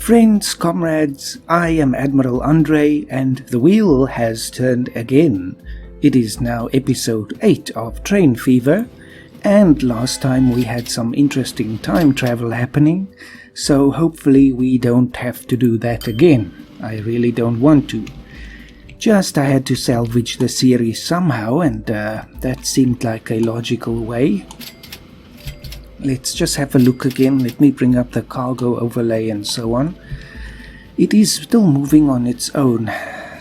Friends, comrades, I am Admiral Andre, and the wheel has turned again. It is now episode 8 of Train Fever, and last time we had some interesting time travel happening, so hopefully we don't have to do that again. I really don't want to. Just I had to salvage the series somehow, and that seemed like a logical way. Let's just have a look again. Let me bring up the cargo overlay and so on. It is still moving on its own.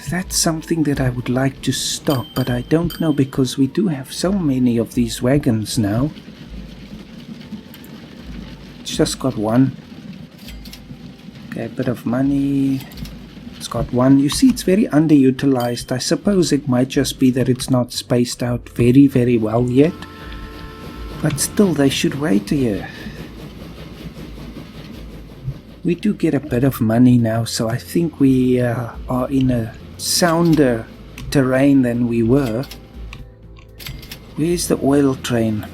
That's something that I would like to stop, but I don't know because we do have so many of these wagons now. It's just got one. Okay, a bit of money. It's got one. You see, it's very underutilized. I suppose it might just be that it's not spaced out very, very well yet. But still, they should wait here. We do get a bit of money now, so I think we are in a sounder terrain than we were. Where's the oil train?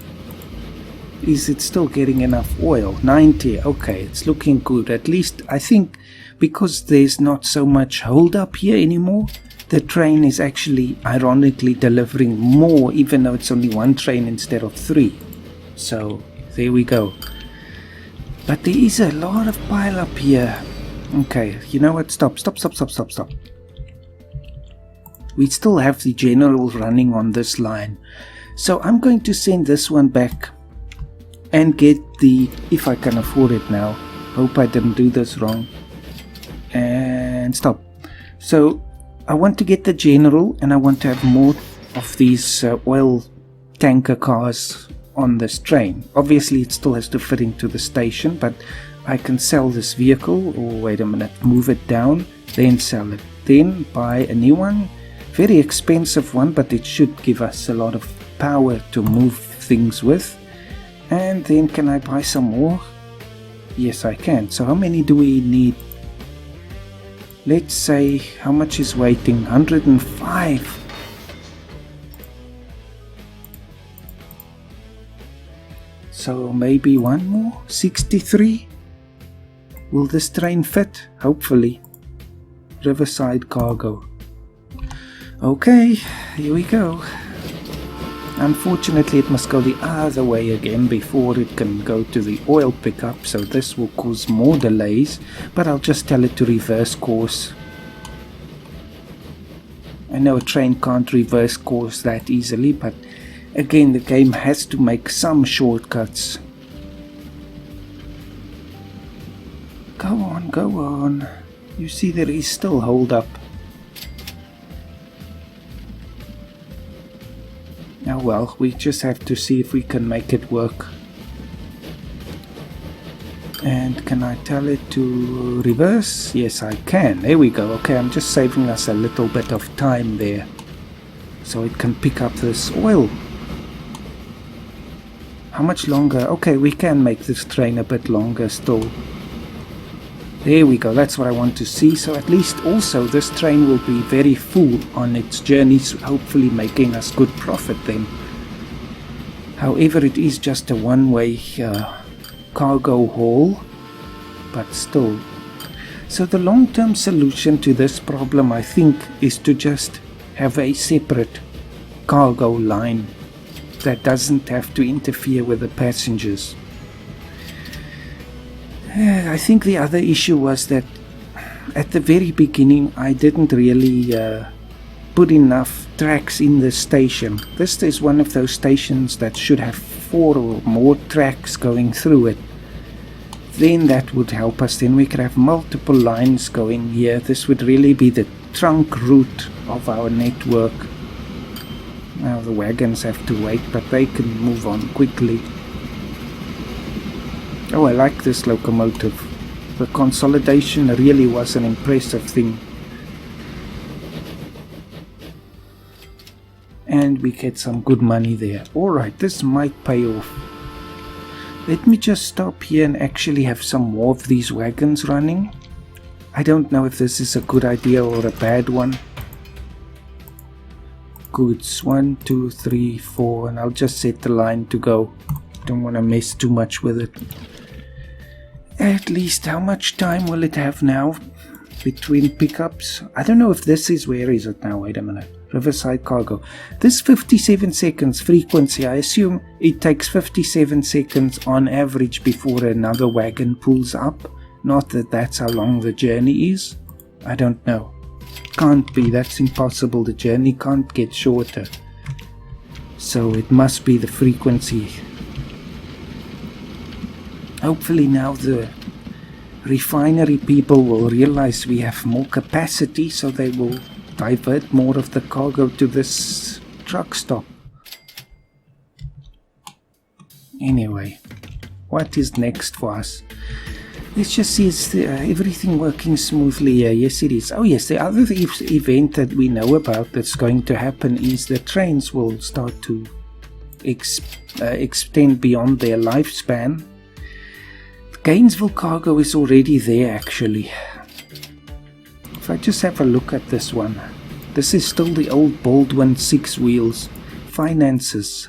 Is it still getting enough oil? 90. Okay, it's looking good. At least, I think, because there's not so much hold up here anymore, the train is actually, ironically, delivering more, even though it's only one train instead of 3. So, there we go. But there is a lot of pile up here. Okay, you know what? Stop. We still have the general running on this line. So, I'm going to send this one back and get the, if I can afford it now. Hope I didn't do this wrong. And stop. So, I want to get the general, and I want to have more of these oil tanker cars on this train. Obviously it still has to fit into the station, but I can sell this vehicle, or wait a minute, move it down, then sell it, then buy a new one. Very expensive one, but it should give us a lot of power to move things with. And then can I buy some more? Yes, I can. So how many do we need? Let's say, how much is waiting? 105. So maybe one more? 63? Will this train fit? Hopefully. Riverside cargo. Okay, here we go. Unfortunately, it must go the other way again before it can go to the oil pickup, so this will cause more delays, but I'll just tell it to reverse course. I know a train can't reverse course that easily, but again, the game has to make some shortcuts. Go on. You see, there is still hold up. Oh well, we just have to see if we can make it work. And can I tell it to reverse? Yes, I can. There we go. Okay, I'm just saving us a little bit of time there, so it can pick up this oil. How much longer? Okay, we can make this train a bit longer still. There we go, that's what I want to see. So at least also this train will be very full on its journeys, hopefully making us good profit then. However, it is just a one-way cargo haul, but still. So the long-term solution to this problem, I think, is to just have a separate cargo line that doesn't have to interfere with the passengers. I think the other issue was that at the very beginning I didn't really put enough tracks in the station. This is one of those stations that should have 4 or more tracks going through it. Then that would help us. Then we could have multiple lines going here. This would really be the trunk route of our network. Now the wagons have to wait, but they can move on quickly. Oh, I like this locomotive. The consolidation really was an impressive thing. And we get some good money there. Alright, this might pay off. Let me just stop here and actually have some more of these wagons running. I don't know if this is a good idea or a bad one. Goods 1, 2, 3, 4, and I'll just set the line to go. Don't want to mess too much with it. At least how much time will it have now between pickups? I don't know if this is, where is it now? Wait a minute. Riverside Cargo. This 57 seconds frequency, I assume it takes 57 seconds on average before another wagon pulls up. Not that that's how long the journey is. I don't know. Can't be. That's impossible. The journey can't get shorter. So it must be the frequency. Hopefully now the refinery people will realize we have more capacity, so they will divert more of the cargo to this truck stop. Anyway, what is next for us? Let's just see, is everything working smoothly here? Yes, it is. Oh yes, the other event that we know about that's going to happen is the trains will start to extend beyond their lifespan. Gainesville Cargo is already there actually. If I just have a look at this one. This is still the old Baldwin 6 wheels. Finances.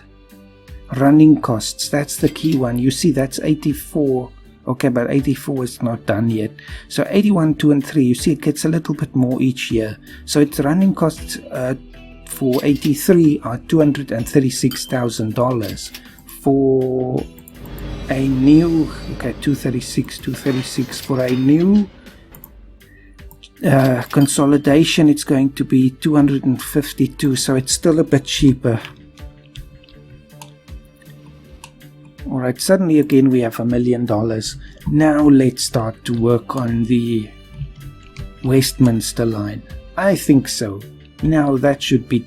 Running costs. That's the key one. You see that's 84. Okay, but 84 is not done yet. So 81, 2 and 3. You see it gets a little bit more each year. So its running costs for 83 are $236,000. For a new, okay, 236 for a new consolidation, it's going to be 252, so it's still a bit cheaper. Alright, suddenly again we have $1 million. Now let's start to work on the Westminster line. I think so. Now that should be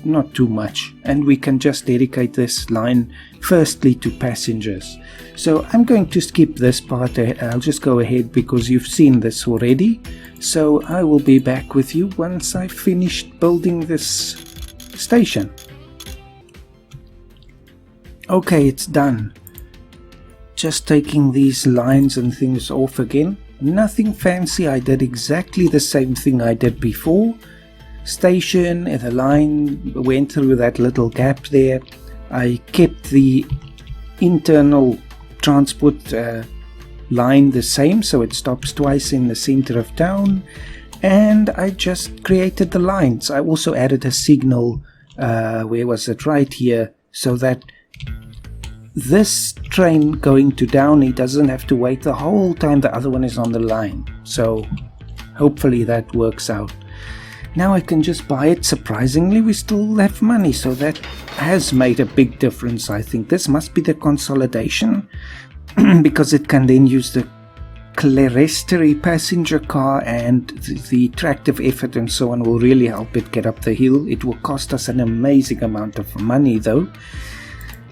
not too much, and we can just dedicate this line firstly to passengers. So I'm going to skip this part. I'll just go ahead because you've seen this already. So I will be back with you once I've finished building this station. Okay, it's done. Just taking these lines and things off again. Nothing fancy. I did exactly the same thing I did before. Station, the line went through that little gap there. I kept the internal transport line the same, so it stops twice in the center of town, and I just created the lines. I also added a signal, where was it, right here, so that this train going to Downey doesn't have to wait the whole time the other one is on the line. So hopefully that works out. Now I can just buy it. Surprisingly, we still have money, so that has made a big difference. I think this must be the consolidation because it can then use the clerestory passenger car, and the tractive effort and so on will really help it get up the hill. It will cost us an amazing amount of money though.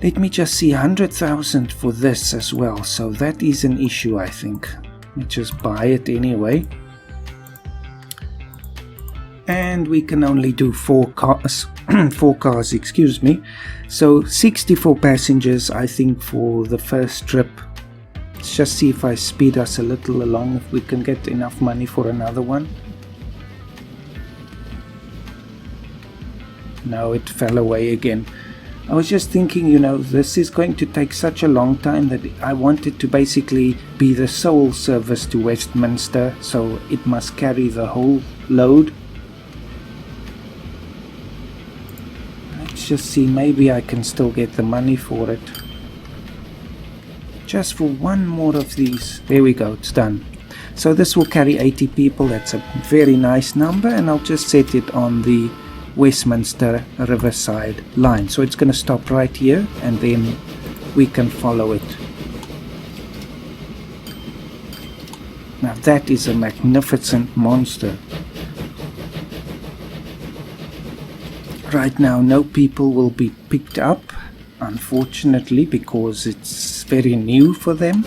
Let me just see, 100,000 for this as well, so that is an issue. I think let me just buy it anyway. And we can only do 4 cars, 4 cars, excuse me. So 64 passengers, I think, for the first trip. Let's just see if I speed us a little along, if we can get enough money for another one. No, it fell away again. I was just thinking, you know, this is going to take such a long time that I wanted to basically be the sole service to Westminster, so it must carry the whole load. Just see, maybe I can still get the money for it. Just for one more of these. There we go, it's done. So this will carry 80 people. That's a very nice number, and I'll just set it on the Westminster Riverside line. So it's going to stop right here, and then we can follow it. Now that is a magnificent monster. Right now no people will be picked up, unfortunately, because it's very new for them,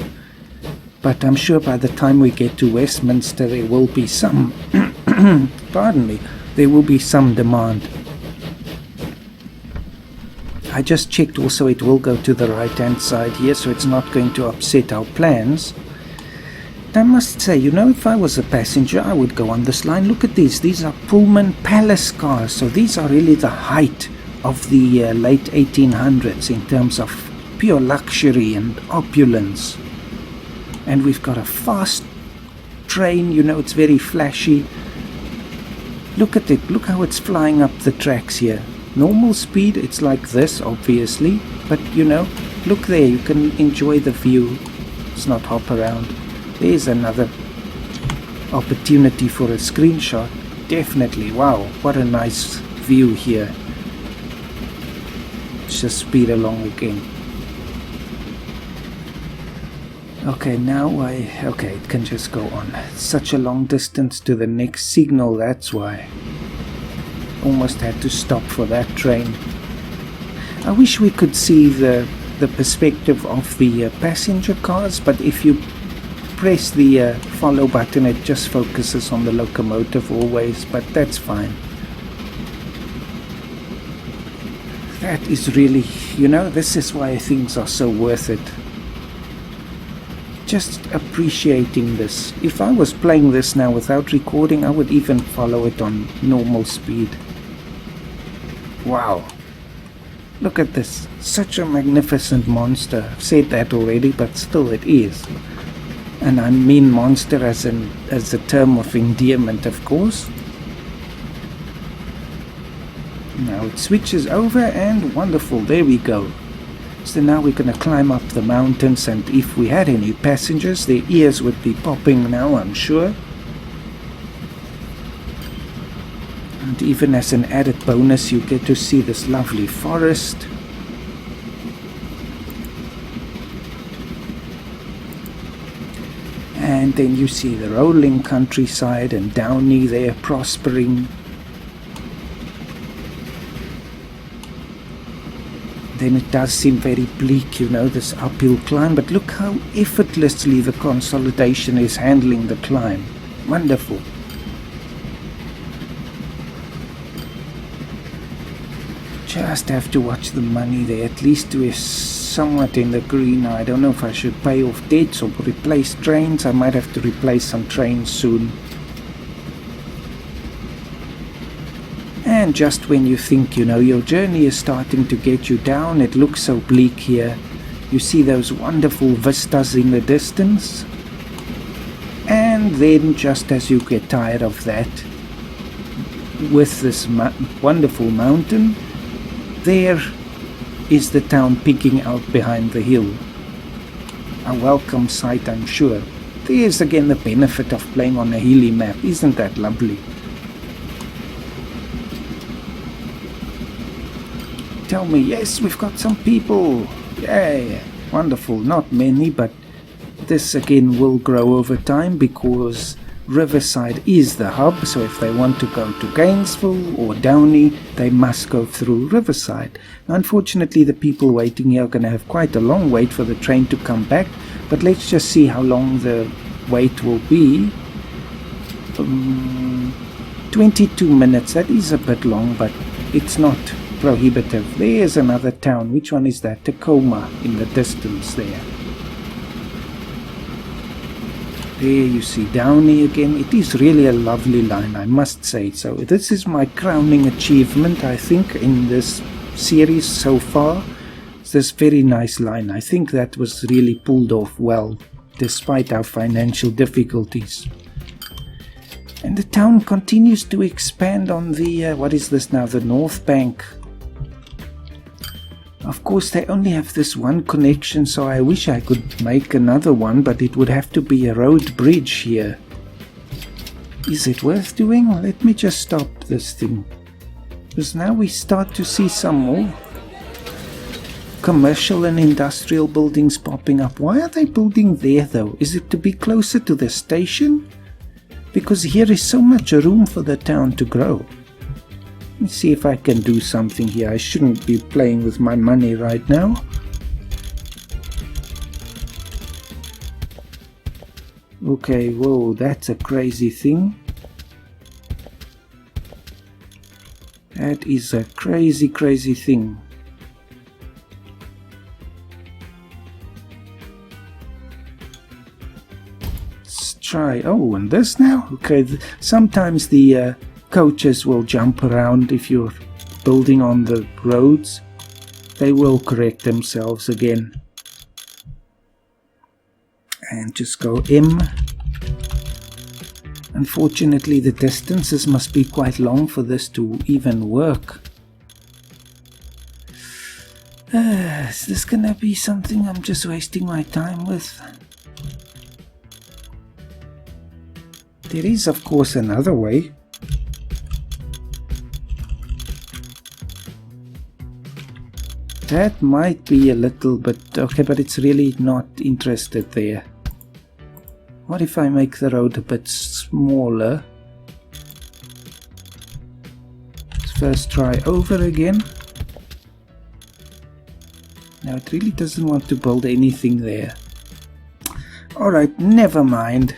but I'm sure by the time we get to Westminster there will be some pardon me, there will be some demand. I just checked also, it will go to the right hand side here, so it's not going to upset our plans. I must say, you know, if I was a passenger, I would go on this line. Look at these. These are Pullman Palace cars. So these are really the height of the late 1800s in terms of pure luxury and opulence. And we've got a fast train, you know, it's very flashy. Look at it, look how it's flying up the tracks here. Normal speed, it's like this, obviously. But, you know, look there, you can enjoy the view. Let's not hop around. There's another opportunity for a screenshot. Definitely, wow, what a nice view here. Let's just speed along again. Okay, now okay, it can just go on. Such a long distance to the next signal, that's why. Almost had to stop for that train. I wish we could see the perspective of the passenger cars, but if you press the follow button, it just focuses on the locomotive always, but that's fine. That is really, you know, this is why things are so worth it. Just appreciating this. If I was playing this now without recording, I would even follow it on normal speed. Wow. Look at this. Such a magnificent monster. I've said that already, but still it is. And I mean monster as a term of endearment, of course. Now it switches over and wonderful. There we go. So now we're going to climb up the mountains, and if we had any passengers, their ears would be popping now, I'm sure. And even as an added bonus, you get to see this lovely forest. And then you see the rolling countryside and Downey there prospering. Then it does seem very bleak, you know, this uphill climb, but look how effortlessly the consolidation is handling the climb. Wonderful. Just have to watch the money there. At least we're somewhat in the green. I don't know if I should pay off debts or replace trains. I might have to replace some trains soon. And just when you think, you know, your journey is starting to get you down, it looks so bleak here. You see those wonderful vistas in the distance. And then just as you get tired of that, with this wonderful mountain, there is the town peeking out behind the hill. A welcome sight, I'm sure. There's again the benefit of playing on a hilly map. Isn't that lovely? Tell me, yes, we've got some people. Yay, wonderful. Not many, but this again will grow over time because Riverside is the hub. So if they want to go to Gainesville or Downey, they must go through Riverside. Unfortunately, the people waiting here are going to have quite a long wait for the train to come back. But let's just see how long the wait will be. 22 minutes. That is a bit long, but it's not prohibitive. There's another town. Which one is that? Tacoma in the distance there. There you see Downey again. It is really a lovely line, I must say. So this is my crowning achievement, I think, in this series so far. It's this very nice line. I think that was really pulled off well, despite our financial difficulties. And the town continues to expand on the, what is this now, the North Bank. Of course, they only have this one connection, so I wish I could make another one, but it would have to be a road bridge here. Is it worth doing? Let me just stop this thing. Because now we start to see some more commercial and industrial buildings popping up. Why are they building there though? Is it to be closer to the station? Because here is so much room for the town to grow. Let me see if I can do something here. I shouldn't be playing with my money right now. Okay, whoa, that's a crazy thing. That is a crazy, crazy thing. Let's try. Oh, and this now? Okay, sometimes the coaches will jump around if you're building on the roads. They will correct themselves again. and just go M. Unfortunately, the distances must be quite long for this to even work. Is this gonna be something I'm just wasting my time with? There is, of course, another way. That might be a little bit... okay, but it's really not interested there. What if I make the road a bit smaller? Let's first try over again. Now it really doesn't want to build anything there. Alright, never mind.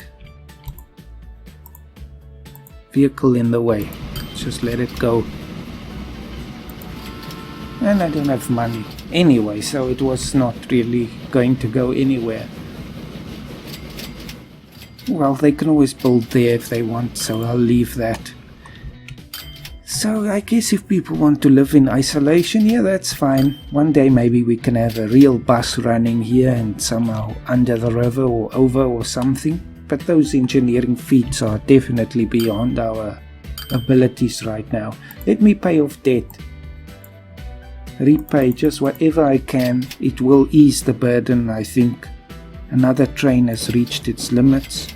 Vehicle in the way. Just let it go. And I don't have money anyway, so it was not really going to go anywhere. Well, they can always build there if they want, so I'll leave that. So I guess if people want to live in isolation, yeah, that's fine. One day maybe we can have a real bus running here and somehow under the river or over or something. But those engineering feats are definitely beyond our abilities right now. Let me pay off debt. Repay just whatever I can. It will ease the burden, I think. Another train has reached its limits.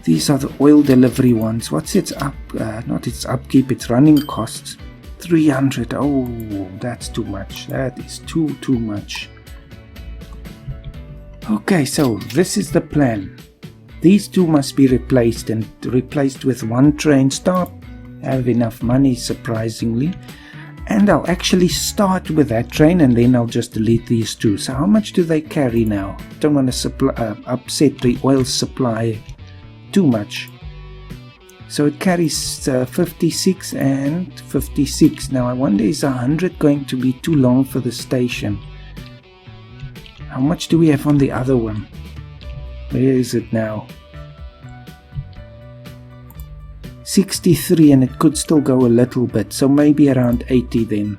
These are the oil delivery ones. What's its not its upkeep, its running costs? 300. Oh, that's too much. That is too much. Okay, so this is the plan. These two must be replaced, and replaced with one train stop. I have enough money, surprisingly. And I'll actually start with that train, and then I'll just delete these two. So how much do they carry now? Don't want to upset the oil supply too much. So it carries 56 and 56. Now I wonder, is 100 going to be too long for the station? How much do we have on the other one? Where is it now? 63, and it could still go a little bit, so maybe around 80 then.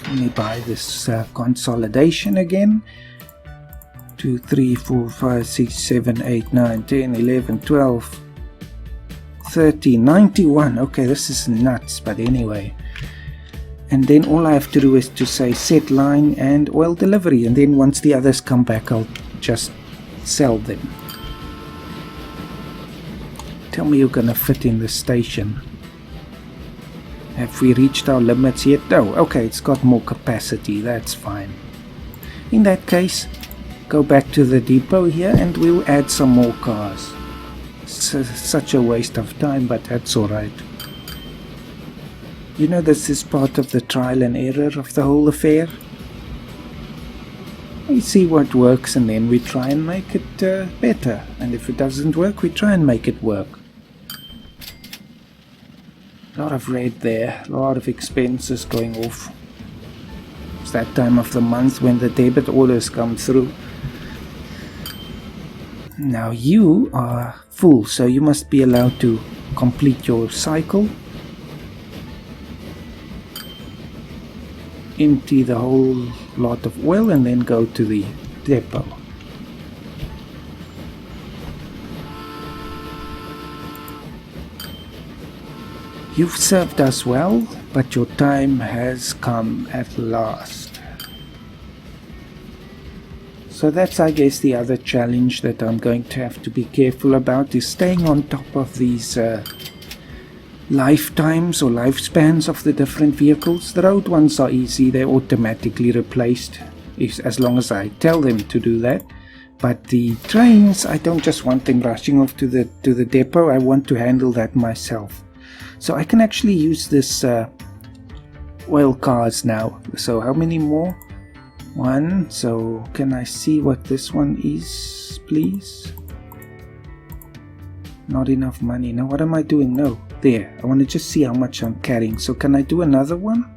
Let me buy this consolidation again. 2, 3, 4, 5, 6, 7, 8, 9, 10, 11, 12, 13, 91. Okay, this is nuts, but anyway. And then all I have to do is to say set line and oil delivery, and then once the others come back, I'll just sell them. Tell me you're gonna fit in the station. Have we reached our limits yet? No. Okay, it's got more capacity. That's fine. In that case, go back to the depot here and we'll add some more cars. Such a waste of time, but that's alright. You know, this is part of the trial and error of the whole affair. We see what works and then we try and make it better. And if it doesn't work, we try and make it work. A lot of red there, a lot of expenses going off. It's that time of the month when the debit orders come through. Now you are full, so you must be allowed to complete your cycle. Empty the whole lot of oil and then go to the depot. You've served us well, but your time has come at last. So that's, I guess, the other challenge that I'm going to have to be careful about, is staying on top of these lifetimes or lifespans of the different vehicles. The road ones are easy, they're automatically replaced as long as I tell them to do that. But the trains, I don't just want them rushing off to the depot, I want to handle that myself. So I can actually use this oil cars now. So how many more? 1. So can I see what this one is, please? Not enough money. Now what am I doing? No, there. I want to just see how much I'm carrying. So can I do another one?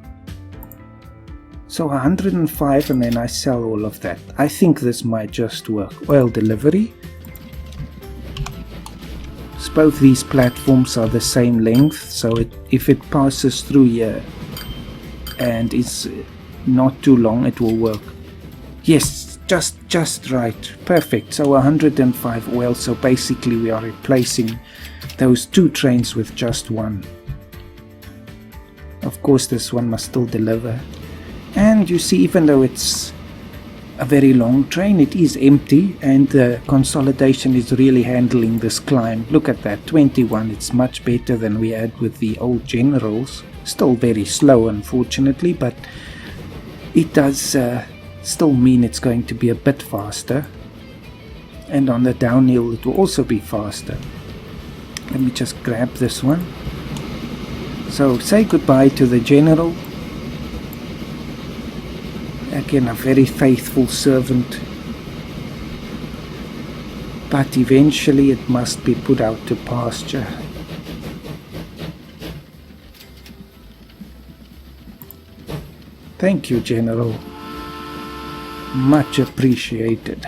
So 105, and then I sell all of that. I think this might just work. Oil delivery. So both these platforms are the same length, so if it passes through here and it's not too long, it will work. Yes, Just right. Perfect. So 105 oil. So basically we are replacing those 2 trains with just one. Of course this one must still deliver. And you see, even though it's a very long train, it is empty, and the consolidation is really handling this climb. Look at that, 21. It's much better than we had with the old generals. Still very slow, unfortunately, but it does still mean it's going to be a bit faster. And on the downhill it will also be faster. Let me just grab this one. So say goodbye to the general. Again, a very faithful servant, but eventually it must be put out to pasture. Thank you, General. Much appreciated.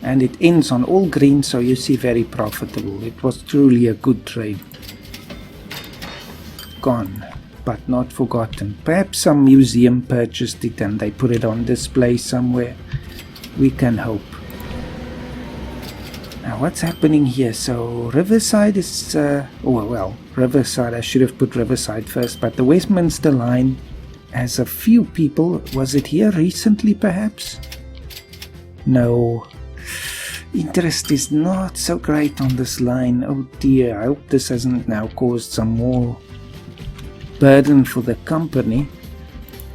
And it ends on all green, so you see, very profitable. It was truly a good trade. Gone, but not forgotten. Perhaps some museum purchased it and they put it on display somewhere. We can hope. Now what's happening here? So Riverside is... Riverside, I should have put Riverside first, but the Westminster line has a few people. Was it here recently perhaps? No. Interest is not so great on this line. Oh dear, I hope this hasn't now caused some more burden for the company.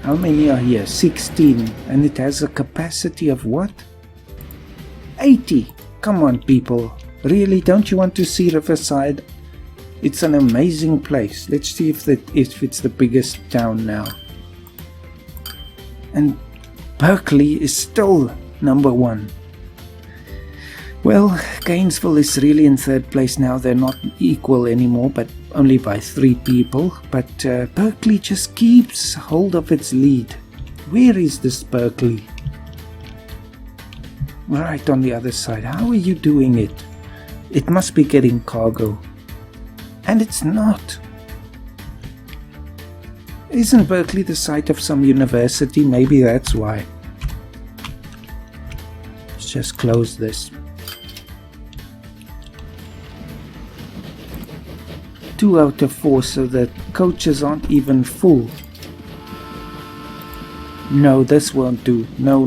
How many are here? 16. And it has a capacity of what? 80. Come on, people. Really, don't you want to see Riverside? It's an amazing place. Let's see if it's the biggest town now. And Berkeley is still number 1. Well, Gainesville is really in 3rd place now. They're not equal anymore, but only by 3 people. But Berkeley just keeps hold of its lead. Where is this Berkeley? Right on the other side. How are you doing it? It must be getting cargo. And it's not. Isn't Berkeley the site of some university? Maybe that's why. Let's just close this. 2 out of 4, so the coaches aren't even full. No, this won't do. No.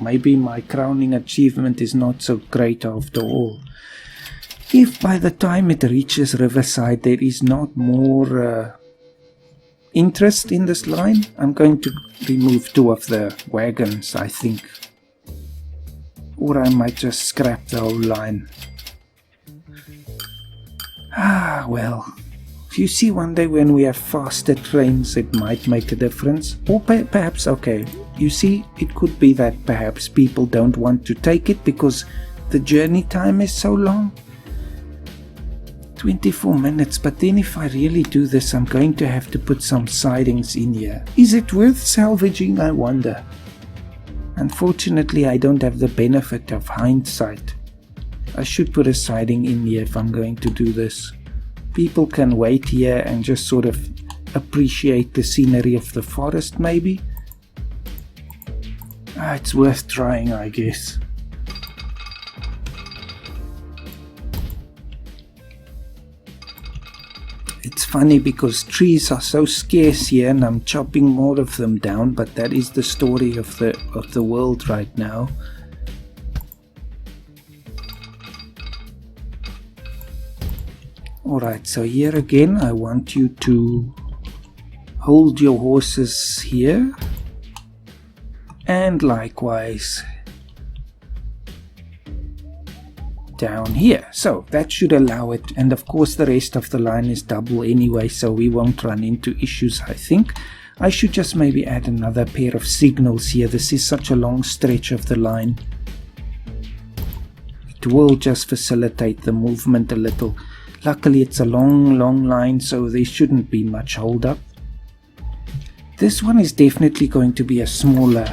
Maybe my crowning achievement is not so great after all. If by the time it reaches Riverside there is not more interest in this line, I'm going to remove 2 of the wagons, I think. Or I might just scrap the whole line. Well, if you see one day when we have faster trains, it might make a difference. Or perhaps, okay, you see, it could be that perhaps people don't want to take it because the journey time is so long. 24 minutes, but then if I really do this, I'm going to have to put some sidings in here. Is it worth salvaging, I wonder? Unfortunately, I don't have the benefit of hindsight. I should put a siding in here if I'm going to do this. People can wait here and just sort of appreciate the scenery of the forest, maybe. It's worth trying, I guess. It's funny because trees are so scarce here and I'm chopping more of them down, but that is the story of the world right now. Alright, so here again I want you to hold your horses here, and likewise down here. So that should allow it, and of course the rest of the line is double anyway, so we won't run into issues. I think I should just maybe add another pair of signals here. This is such a long stretch of the line. It will just facilitate the movement a little. Luckily it's a long line, so there shouldn't be much hold up. This one is definitely going to be a smaller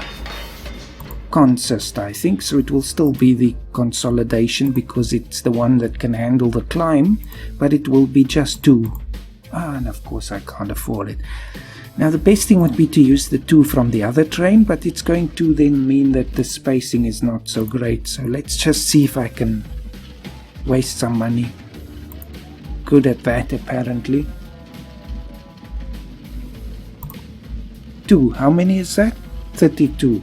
consist, I think, so it will still be the consolidation because it's the one that can handle the climb, but it will be just 2. And of course I can't afford it. Now the best thing would be to use the 2 from the other train, but it's going to then mean that the spacing is not so great. So let's just see if I can waste some money. Good at that, apparently. 2, how many is that? 32.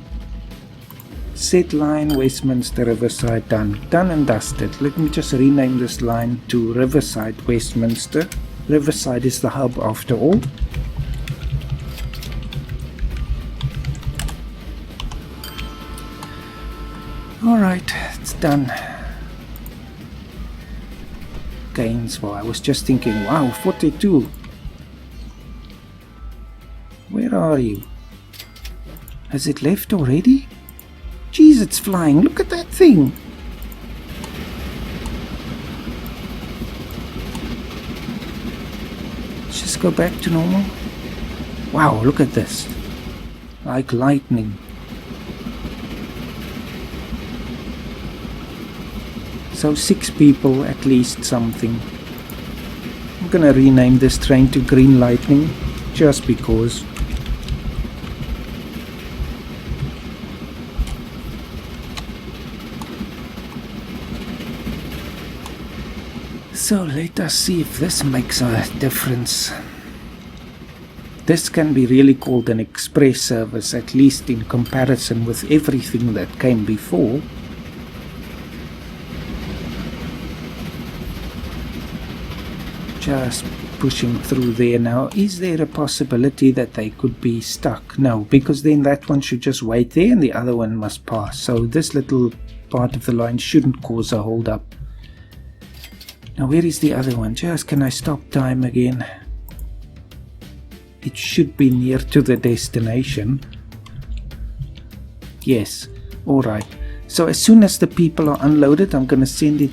Set line, Westminster, Riverside, done. Done and dusted. Let me just rename this line to Riverside, Westminster. Riverside is the hub after all. Alright, it's done. Gainesville, I was just thinking, wow, 42. Where are you? Has it left already? Jeez, it's flying. Look at that thing. Let's just go back to normal. Wow, look at this. Like lightning. So 6 people, at least something. I'm gonna rename this train to Green Lightning, just because. So let us see if this makes a difference. This can be really called an express service, at least in comparison with everything that came before. Just pushing through there now. Is there a possibility that they could be stuck? No, because then that one should just wait there and the other one must pass. So this little part of the line shouldn't cause a hold up. Now where is the other one? Just can I stop time again? It should be near to the destination. Yes, alright. So as soon as the people are unloaded, I'm going to send it.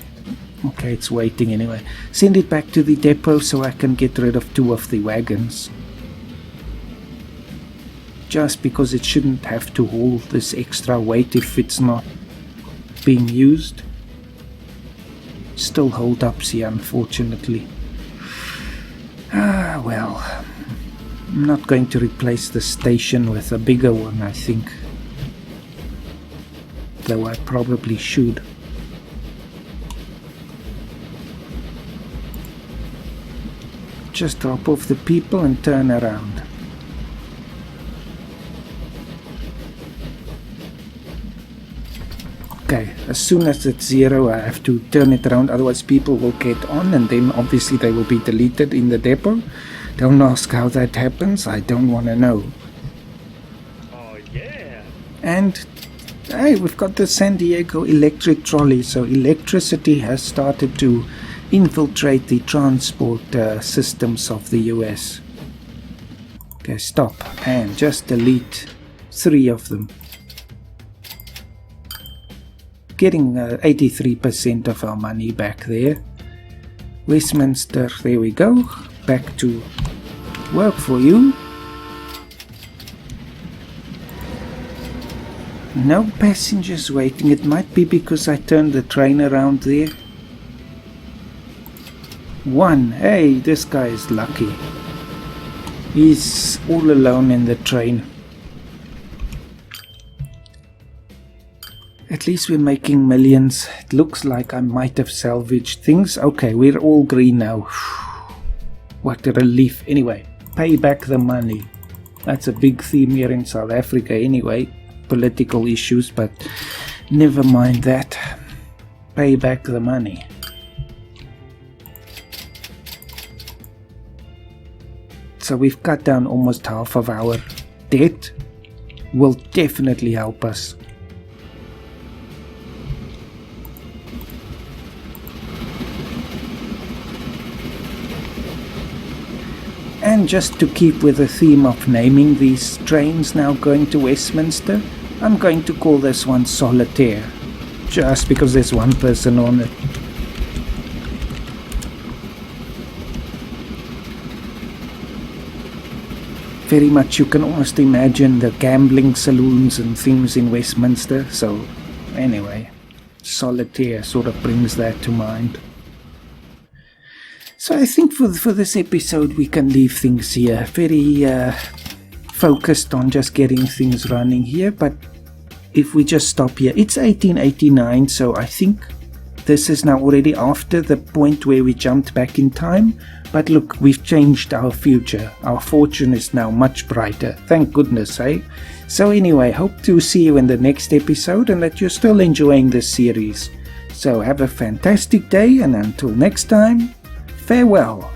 Okay, it's waiting anyway. Send it back to the depot so I can get rid of 2 of the wagons. Just because it shouldn't have to haul this extra weight if it's not being used. Still hold ups here, unfortunately. Ah, well. I'm not going to replace the station with a bigger one, I think. Though I probably should. Just drop off the people and turn around. Okay, as soon as it's 0 I have to turn it around, otherwise people will get on and then obviously they will be deleted in the depot. Don't ask how that happens, I don't want to know. Oh yeah! And hey, we've got the San Diego electric trolley, so electricity has started to infiltrate the transport systems of the US. Okay, stop and just delete 3 of them. Getting 83% of our money back there. Westminster, there we go. Back to work for you. No passengers waiting. It might be because I turned the train around there. 1. Hey, this guy is lucky. He's all alone in the train. At least we're making millions. It looks like I might have salvaged things. Okay, we're all green now. What a relief. Anyway, pay back the money. That's a big theme here in South Africa anyway. Political issues, but never mind that. Pay back the money. So we've cut down almost half of our debt. Will definitely help us. And just to keep with the theme of naming these trains now going to Westminster, I'm going to call this one Solitaire, just because there's one person on it. Very much you can almost imagine the gambling saloons and things in Westminster, so anyway, Solitaire sort of brings that to mind. So I think for this episode we can leave things here. Very focused on just getting things running here, but if we just stop here, it's 1889, so I think this is now already after the point where we jumped back in time. But look, we've changed our future. Our fortune is now much brighter. Thank goodness, eh? So anyway, hope to see you in the next episode and that you're still enjoying this series. So have a fantastic day, and until next time, farewell.